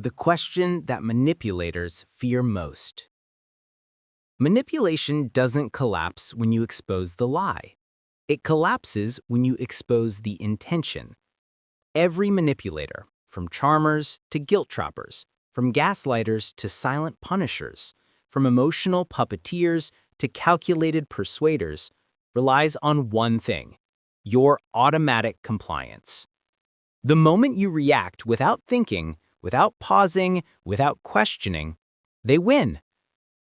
The question that manipulators fear most. Manipulation doesn't collapse when you expose the lie. It collapses when you expose the intention. Every manipulator, from charmers to guilt trappers, from gaslighters to silent punishers, from emotional puppeteers to calculated persuaders, relies on one thing: your automatic compliance. The moment you react without thinking, without pausing, without questioning, they win.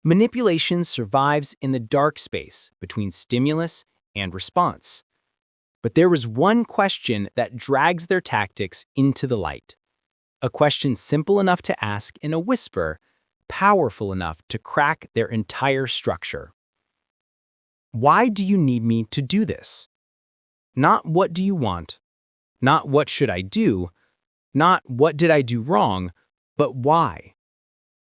Manipulation survives in the dark space between stimulus and response. But there is one question that drags their tactics into the light. A question simple enough to ask in a whisper, powerful enough to crack their entire structure. Why do you need me to do this? Not what do you want, not what should I do, not what did I do wrong, but why?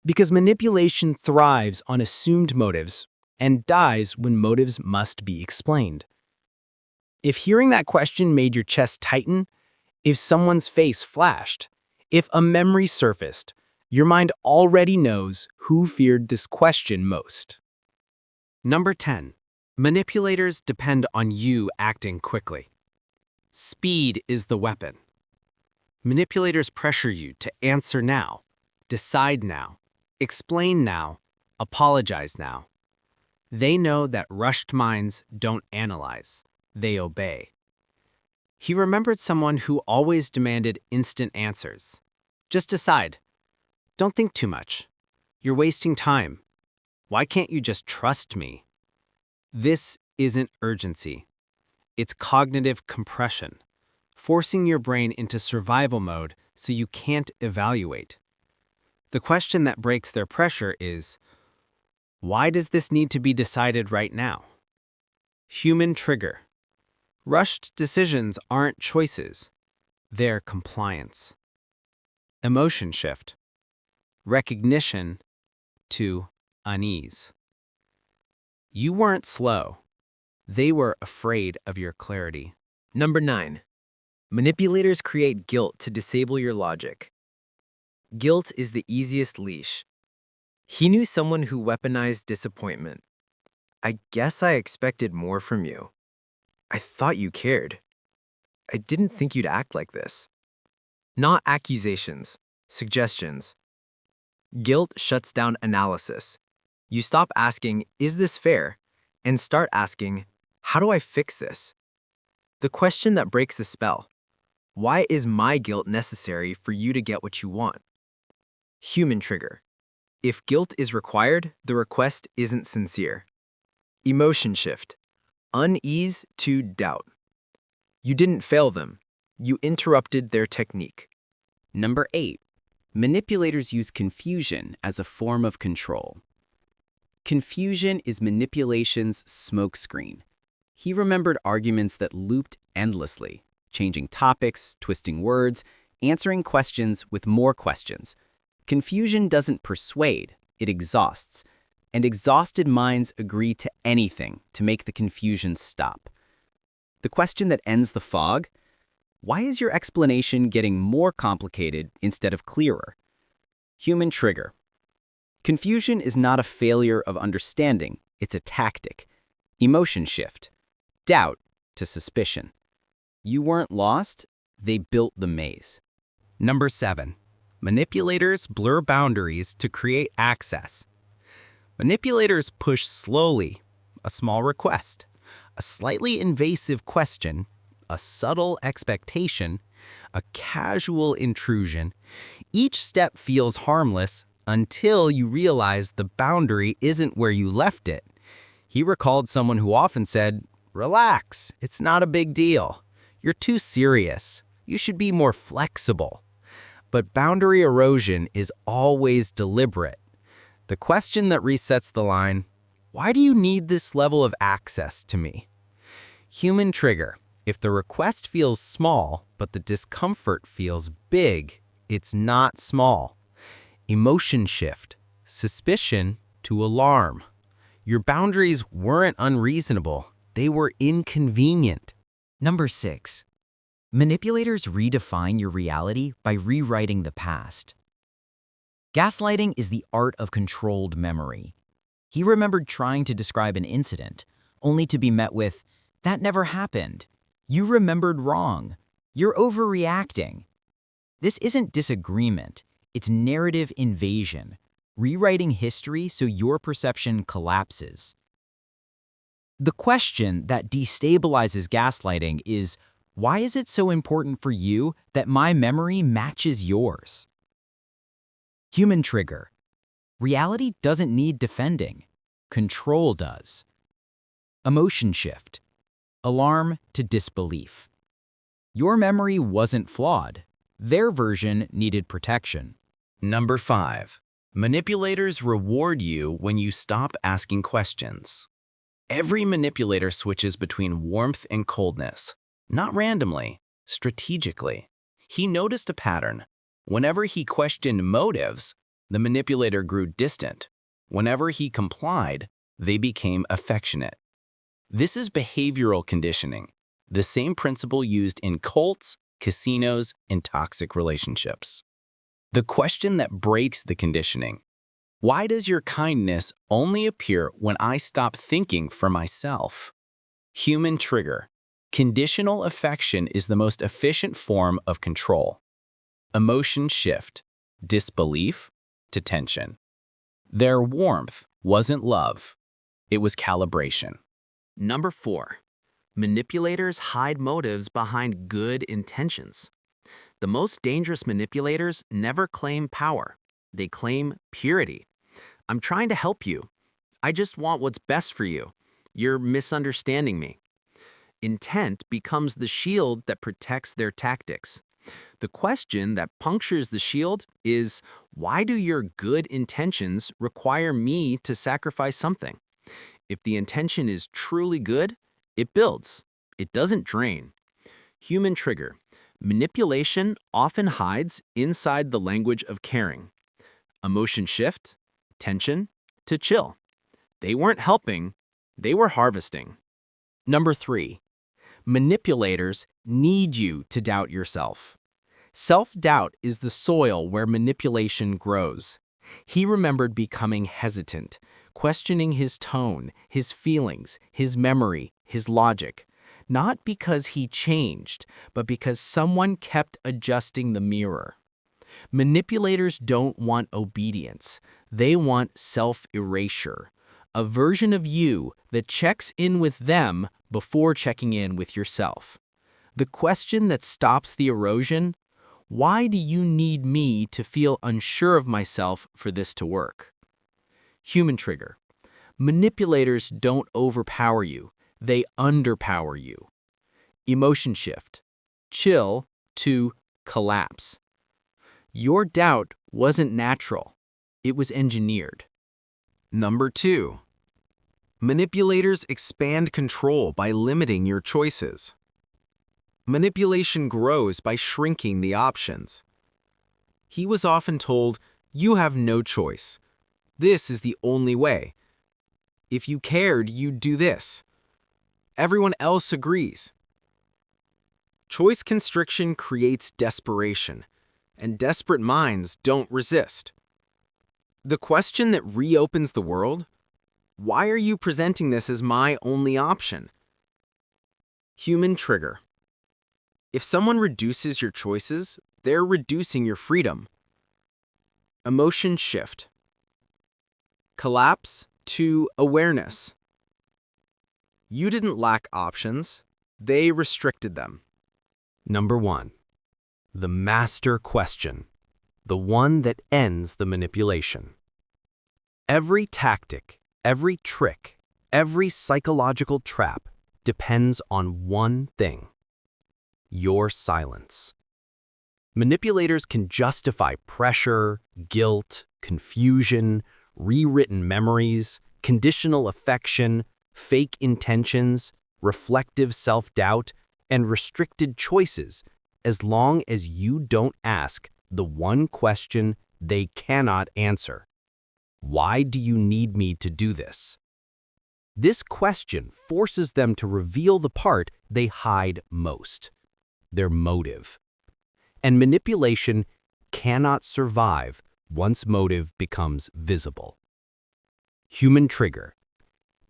Because manipulation thrives on assumed motives and dies when motives must be explained. If hearing that question made your chest tighten, if someone's face flashed, if a memory surfaced, your mind already knows who feared this question most. Number 10. Manipulators depend on you acting quickly. Speed is the weapon. Manipulators pressure you to answer now, decide now, explain now, apologize now. They know that rushed minds don't analyze, they obey. He remembered someone who always demanded instant answers. Just decide. Don't think too much. You're wasting time. Why can't you just trust me? This isn't urgency. It's cognitive compression, forcing your brain into survival mode so you can't evaluate. The question that breaks their pressure is, why does this need to be decided right now? Human trigger. Rushed decisions aren't choices. They're compliance. Emotion shift. Recognition to unease. You weren't slow. They were afraid of your clarity. Number 9. Manipulators create guilt to disable your logic. Guilt is the easiest leash. He knew someone who weaponized disappointment. I guess I expected more from you. I thought you cared. I didn't think you'd act like this. Not accusations, suggestions. Guilt shuts down analysis. You stop asking, is this fair? And start asking, how do I fix this? The question that breaks the spell. Why is my guilt necessary for you to get what you want? Human trigger. If guilt is required, the request isn't sincere. Emotion shift. Unease to doubt. You didn't fail them. You interrupted their technique. Number 8. Manipulators use confusion as a form of control. Confusion is manipulation's smokescreen. He remembered arguments that looped endlessly, changing topics, twisting words, answering questions with more questions. Confusion doesn't persuade, it exhausts. And exhausted minds agree to anything to make the confusion stop. The question that ends the fog: why is your explanation getting more complicated instead of clearer? Human trigger. Confusion is not a failure of understanding, it's a tactic. Emotion shift. Doubt to suspicion. You weren't lost, they built the maze. Number 7. Manipulators blur boundaries to create access. Manipulators push slowly, a small request, a slightly invasive question, a subtle expectation, a casual intrusion. Each step feels harmless until you realize the boundary isn't where you left it. He recalled someone who often said, "Relax, it's not a big deal. You're too serious. You should be more flexible." But boundary erosion is always deliberate. The question that resets the line, why do you need this level of access to me? Human trigger. If the request feels small, but the discomfort feels big, it's not small. Emotion shift. Suspicion to alarm. Your boundaries weren't unreasonable. They were inconvenient. Number 6. Manipulators redefine your reality by rewriting the past. Gaslighting is the art of controlled memory. He remembered trying to describe an incident, only to be met with, "That never happened. You remembered wrong. You're overreacting." This isn't disagreement, it's narrative invasion, rewriting history so your perception collapses. The question that destabilizes gaslighting is, why is it so important for you that my memory matches yours? Human trigger. Reality doesn't need defending. Control does. Emotion shift. Alarm to disbelief. Your memory wasn't flawed. Their version needed protection. Number 5. Manipulators reward you when you stop asking questions. Every manipulator switches between warmth and coldness, not randomly, strategically. He noticed a pattern. Whenever he questioned motives, the manipulator grew distant. Whenever he complied, they became affectionate. This is behavioral conditioning, the same principle used in cults, casinos, and toxic relationships. The question that breaks the conditioning: why does your kindness only appear when I stop thinking for myself? Human trigger. Conditional affection is the most efficient form of control. Emotion shift. Disbelief to tension. Their warmth wasn't love. It was calibration. Number 4. Manipulators hide motives behind good intentions. The most dangerous manipulators never claim power. They claim purity. I'm trying to help you. I just want what's best for you. You're misunderstanding me. Intent becomes the shield that protects their tactics. The question that punctures the shield is, why do your good intentions require me to sacrifice something? If the intention is truly good, it builds. It doesn't drain. Human trigger. Manipulation often hides inside the language of caring. Emotion shift, tension to chill. They weren't helping, they were harvesting. Number 3. Manipulators need you to doubt yourself. Self-doubt is the soil where manipulation grows. He remembered becoming hesitant, questioning his tone, his feelings, his memory, his logic. Not because he changed, but because someone kept adjusting the mirror. Manipulators don't want obedience. They want self-erasure, a version of you that checks in with them before checking in with yourself. The question that stops the erosion: why do you need me to feel unsure of myself for this to work? Human trigger. Manipulators don't overpower you. They underpower you. Emotion shift. Chill to collapse. Your doubt wasn't natural. It was engineered. Number 2. Manipulators expand control by limiting your choices. Manipulation grows by shrinking the options. He was often told, "You have no choice. This is the only way. If you cared, you'd do this. Everyone else agrees." Choice constriction creates desperation, and desperate minds don't resist. The question that reopens the world: why are you presenting this as my only option? Human trigger. If someone reduces your choices, they're reducing your freedom. Emotion shift. Collapse to awareness. You didn't lack options, they restricted them. Number 1. The master question, the one that ends the manipulation. Every tactic, every trick, every psychological trap depends on one thing: your silence. Manipulators can justify pressure, guilt, confusion, rewritten memories, conditional affection, fake intentions, reflective self-doubt, and restricted choices as long as you don't ask the one question they cannot answer. Why do you need me to do this? This question forces them to reveal the part they hide most: their motive. And manipulation cannot survive once motive becomes visible. Human trigger.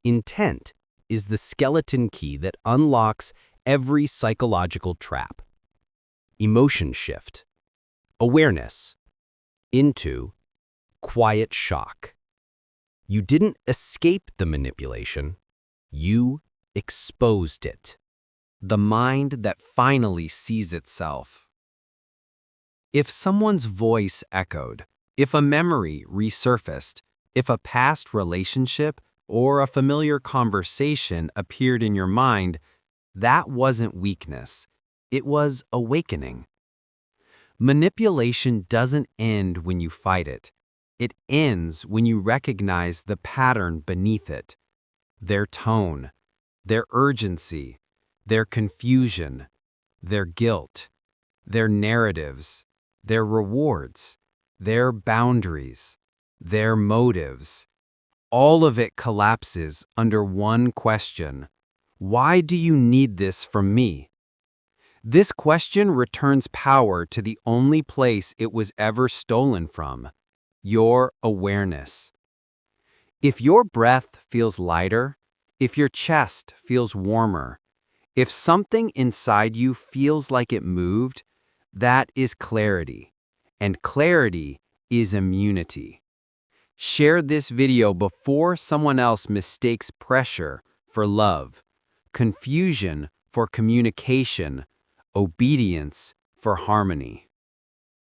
Intent is the skeleton key that unlocks every psychological trap. Emotion shift. Awareness. Into quiet shock. You didn't escape the manipulation. You exposed it. The mind that finally sees itself. If someone's voice echoed, if a memory resurfaced, if a past relationship or a familiar conversation appeared in your mind, that wasn't weakness. It was awakening. Manipulation doesn't end when you fight it. It ends when you recognize the pattern beneath it. Their tone, their urgency, their confusion, their guilt, their narratives, their rewards, their boundaries, their motives. All of it collapses under one question. Why do you need this from me? This question returns power to the only place it was ever stolen from, your awareness. If your breath feels lighter, if your chest feels warmer, if something inside you feels like it moved, that is clarity, and clarity is immunity. Share this video before someone else mistakes pressure for love, confusion for communication, obedience for harmony.